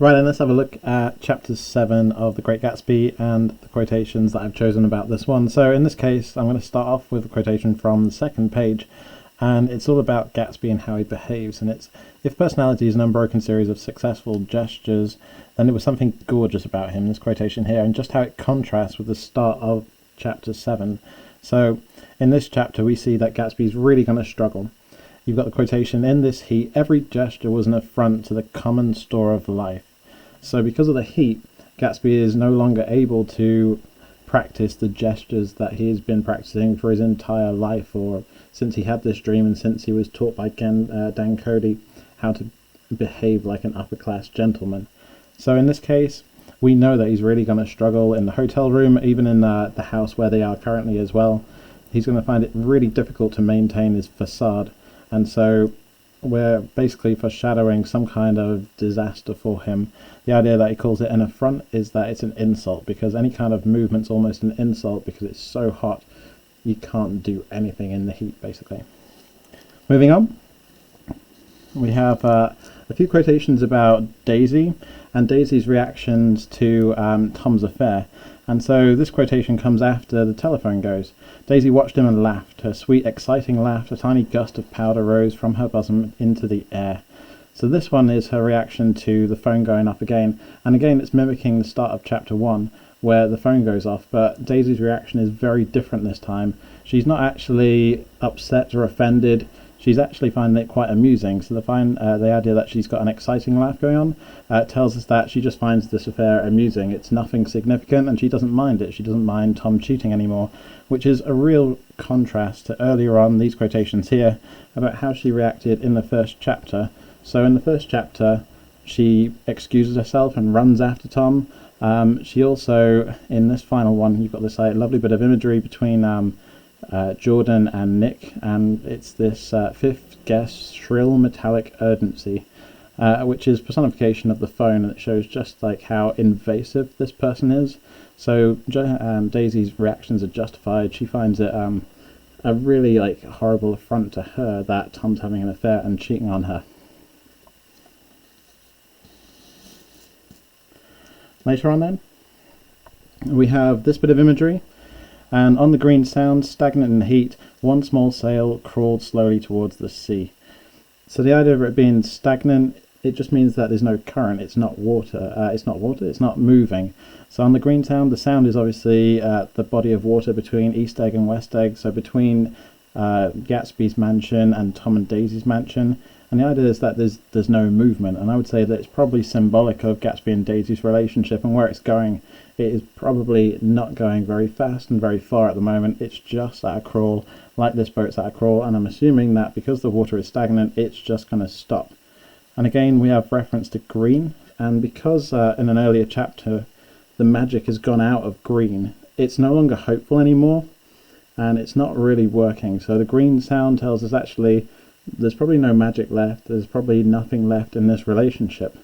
Right, then let's have a look at chapter 7 of The Great Gatsby and the quotations that I've chosen about this one. So in this case, I'm going to start off with a quotation from the second page, and it's all about Gatsby and how he behaves. And it's, if personality is an unbroken series of successful gestures, then there was something gorgeous about him, this quotation here, and just how it contrasts with the start of chapter 7. So in this chapter, we see that Gatsby's really going to struggle. You've got the quotation, "In this heat, every gesture was an affront to the common store of life." So because of the heat, Gatsby is no longer able to practice the gestures that he has been practicing for his entire life, or since he had this dream and since he was taught by Dan Cody how to behave like an upper-class gentleman. So in this case, we know that he's really going to struggle in the hotel room, even in the house where they are currently as well. He's going to find it really difficult to maintain his facade. And so we're basically foreshadowing some kind of disaster for him. The idea that he calls it an affront is that it's an insult, because any kind of movement's almost an insult because it's so hot you can't do anything in the heat, basically. Moving on, we have a few quotations about Daisy and Daisy's reactions to Tom's affair. And so this quotation comes after the telephone goes. Daisy watched him and laughed. Her sweet, exciting laugh, a tiny gust of powder rose from her bosom into the air. So this one is her reaction to the phone going up again. And again, it's mimicking the start of chapter 1, where the phone goes off. But Daisy's reaction is very different this time. She's not actually upset or offended. She's actually finding it quite amusing. So the idea that she's got an exciting laugh going on tells us that she just finds this affair amusing. It's nothing significant, and she doesn't mind it. She doesn't mind Tom cheating anymore, which is a real contrast to earlier on these quotations here about how she reacted in the first chapter. So in the first chapter, she excuses herself and runs after Tom. She also, in this final one, you've got this lovely bit of imagery between Jordan and Nick, and it's this fifth guest shrill metallic urgency, which is personification of the phone, and it shows just like how invasive this person is. So Daisy's reactions are justified. She finds it a really horrible affront to her that Tom's having an affair and cheating on her. Later on then, we have this bit of imagery. And on the green sound, stagnant in the heat, one small sail crawled slowly towards the sea. So the idea of it being stagnant, it just means that there's no current. It's not water. It's not moving. So on the green sound, the sound is obviously the body of water between East Egg and West Egg. So between Gatsby's mansion and Tom and Daisy's mansion. And the idea is that there's no movement. And I would say that it's probably symbolic of Gatsby and Daisy's relationship and where it's going. It is probably not going very fast and very far at the moment. It's just at a crawl, like this boat's at a crawl, and I'm assuming that because the water is stagnant, it's just going to stop. And again, we have reference to green, and because in an earlier chapter, the magic has gone out of green, it's no longer hopeful anymore, and it's not really working. So the green sound tells us actually there's probably no magic left, there's probably nothing left in this relationship.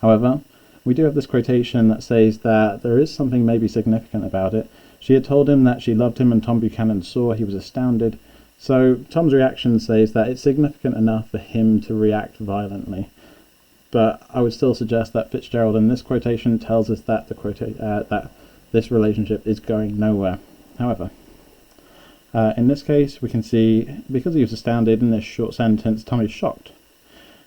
However, we do have this quotation that says that there is something maybe significant about it. She had told him that she loved him, and Tom Buchanan saw. He was astounded. So Tom's reaction says that it's significant enough for him to react violently. But I would still suggest that Fitzgerald in this quotation tells us that that this relationship is going nowhere. However, in this case, we can see, because he was astounded in this short sentence, Tom is shocked.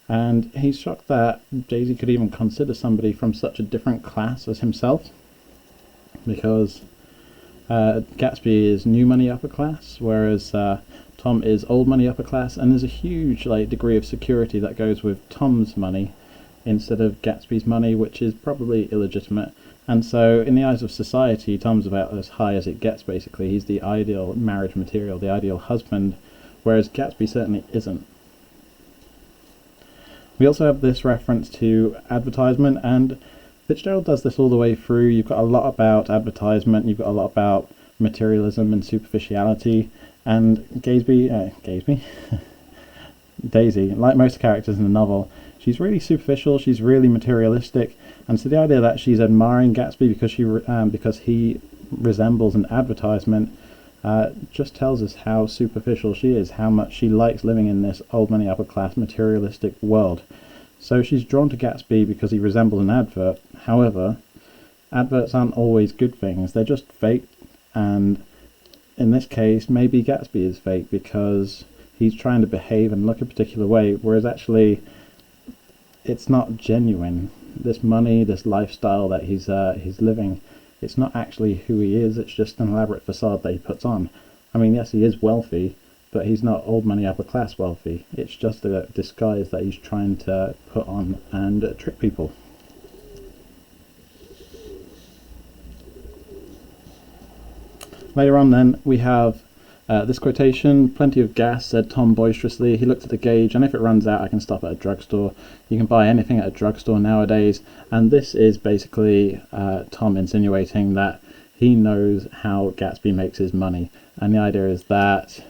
And he's shocked that Daisy could even consider somebody from such a different class as himself, because Gatsby is new money upper class, whereas Tom is old money upper class, and there's a huge degree of security that goes with Tom's money instead of Gatsby's money, which is probably illegitimate. And so in the eyes of society, Tom's about as high as it gets, basically. He's the ideal marriage material, the ideal husband, whereas Gatsby certainly isn't. We also have this reference to advertisement, and Fitzgerald does this all the way through. You've got a lot about advertisement, you've got a lot about materialism and superficiality, and Daisy, like most characters in the novel, she's really superficial, she's really materialistic, and so the idea that she's admiring Gatsby because he resembles an advertisement just tells us how superficial she is, how much she likes living in this old money upper class materialistic world. So she's drawn to Gatsby because he resembles an advert. However, adverts aren't always good things, they're just fake, and in this case maybe Gatsby is fake because he's trying to behave and look a particular way, whereas actually it's not genuine. This money, this lifestyle that he's living, it's not actually who he is, it's just an elaborate facade that he puts on. I mean, yes, he is wealthy, but he's not old money upper class wealthy. It's just a disguise that he's trying to put on and trick people. Later on then, we have this quotation: "Plenty of gas," said Tom boisterously. He looked at the gauge, "and if it runs out, I can stop at a drugstore." You can buy anything at a drugstore nowadays, and this is basically Tom insinuating that he knows how Gatsby makes his money. And the idea is that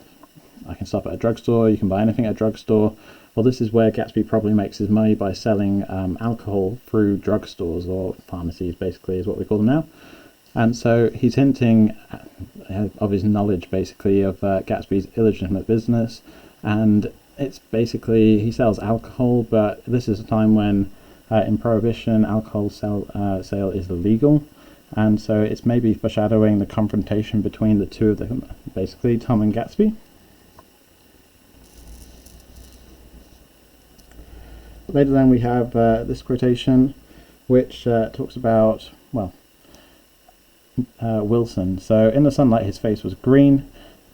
I can stop at a drugstore, you can buy anything at a drugstore. Well, this is where Gatsby probably makes his money, by selling alcohol through drugstores, or pharmacies basically is what we call them now. And so he's hinting of his knowledge basically of Gatsby's illegitimate business, and it's basically he sells alcohol, but this is a time when in Prohibition alcohol sale is illegal, and so it's maybe foreshadowing the confrontation between the two of them, basically Tom and Gatsby. Later then we have this quotation which talks about, well, Wilson. So in the sunlight his face was green,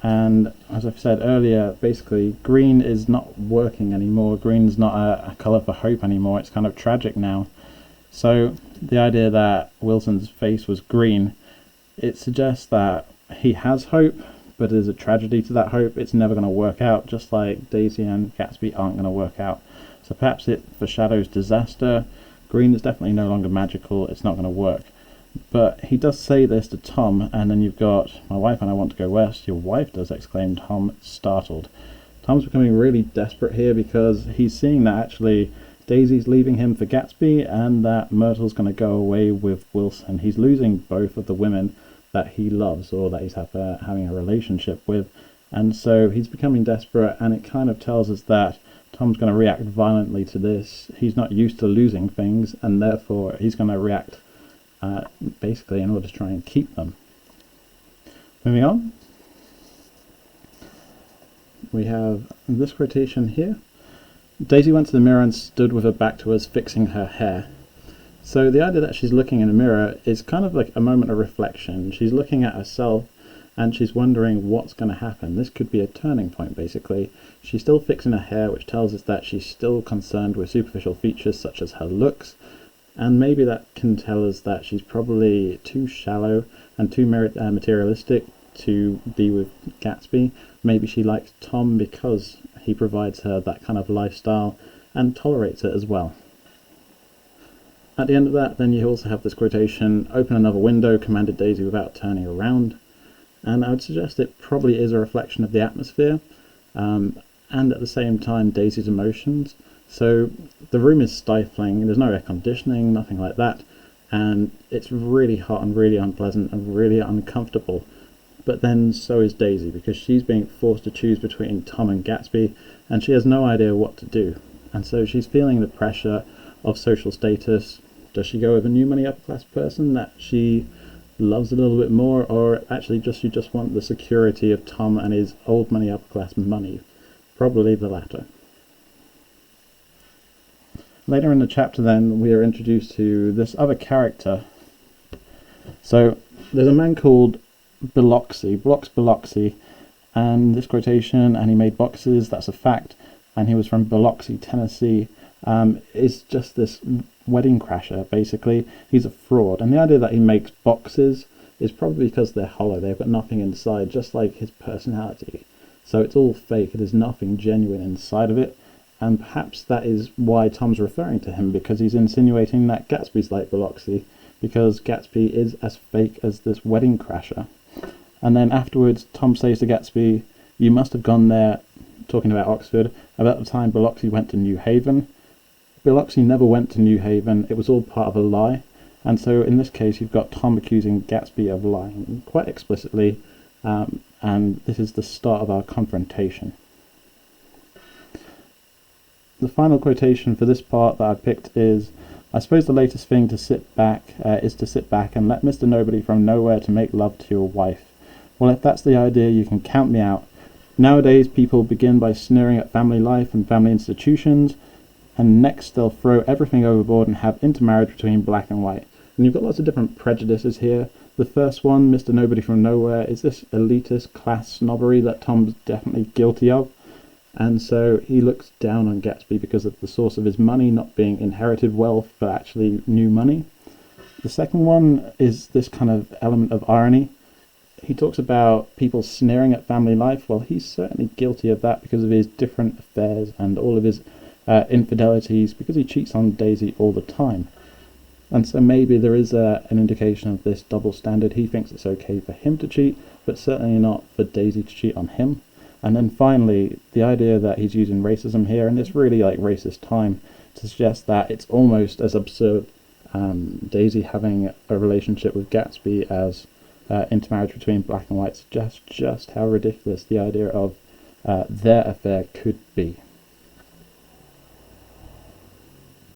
and as I've said earlier, basically green is not working anymore. Green's not a colour for hope anymore, it's kind of tragic now. So the idea that Wilson's face was green, it suggests that he has hope, but there's a tragedy to that hope. It's never going to work out, just like Daisy and Gatsby aren't going to work out. So perhaps it foreshadows disaster. Green is definitely no longer magical, it's not going to work. But he does say this to Tom, and then you've got, "My wife and I want to go west." "Your wife does?" exclaimed Tom, startled. Tom's becoming really desperate here because he's seeing that actually Daisy's leaving him for Gatsby, and that Myrtle's going to go away with Wilson. He's losing both of the women that he loves, or that he's having a relationship with, and so he's becoming desperate, and it kind of tells us that Tom's going to react violently to this. He's not used to losing things, and therefore he's going to react basically in order to try and keep them. Moving on, we have this quotation here. "Daisy went to the mirror and stood with her back to us, fixing her hair." So the idea that she's looking in a mirror is kind of like a moment of reflection. She's looking at herself and she's wondering what's going to happen. This could be a turning point basically. She's still fixing her hair, which tells us that she's still concerned with superficial features such as her looks, and maybe that can tell us that she's probably too shallow and too materialistic to be with Gatsby. Maybe she likes Tom because he provides her that kind of lifestyle and tolerates it as well. At the end of that, then you also have this quotation: "Open another window," commanded Daisy without turning around. And I would suggest it probably is a reflection of the atmosphere, and at the same time Daisy's emotions. So the room is stifling, there's no air conditioning, nothing like that, and it's really hot and really unpleasant and really uncomfortable. But then so is Daisy, because she's being forced to choose between Tom and Gatsby, and she has no idea what to do. And so she's feeling the pressure of social status. Does she go with a new money upper class person that she loves a little bit more, or actually she just want the security of Tom and his old money upper class money? Probably the latter. Later in the chapter then we are introduced to this other character. So there's a man called Biloxi, and this quotation, "and he made boxes," that's a fact, and he was from Biloxi, Tennessee, is just this wedding crasher basically. He's a fraud, and the idea that he makes boxes is probably because they're hollow, they've got nothing inside, just like his personality. So it's all fake, there's nothing genuine inside of it, and perhaps that is why Tom's referring to him, because he's insinuating that Gatsby's like Biloxi, because Gatsby is as fake as this wedding crasher. And then afterwards Tom says to Gatsby, "You must have gone there," talking about Oxford, "about the time Biloxi went to New Haven." Biloxi never went to New Haven, it was all part of a lie. And so in this case you've got Tom accusing Gatsby of lying quite explicitly, and this is the start of our confrontation. the final quotation for this part that I picked is, "I suppose the latest thing to sit back is to sit back and let Mr. Nobody from nowhere to make love to your wife. Well, if that's the idea, you can count me out. Nowadays, people begin by sneering at family life and family institutions, and next they'll throw everything overboard and have intermarriage between black and white." And you've got lots of different prejudices here. The first one, Mr. Nobody from Nowhere, is this elitist class snobbery that Tom's definitely guilty of. And so he looks down on Gatsby because of the source of his money not being inherited wealth, but actually new money. The second one is this kind of element of irony. He talks about people sneering at family life. Well, he's certainly guilty of that because of his different affairs and all of his infidelities, because he cheats on Daisy all the time. And so maybe there is an indication of this double standard. He thinks it's okay for him to cheat, but certainly not for Daisy to cheat on him. And then finally, the idea that he's using racism here, and it's really like racist time, to suggest that it's almost as absurd Daisy having a relationship with Gatsby as intermarriage between black and white suggests just how ridiculous the idea of their affair could be.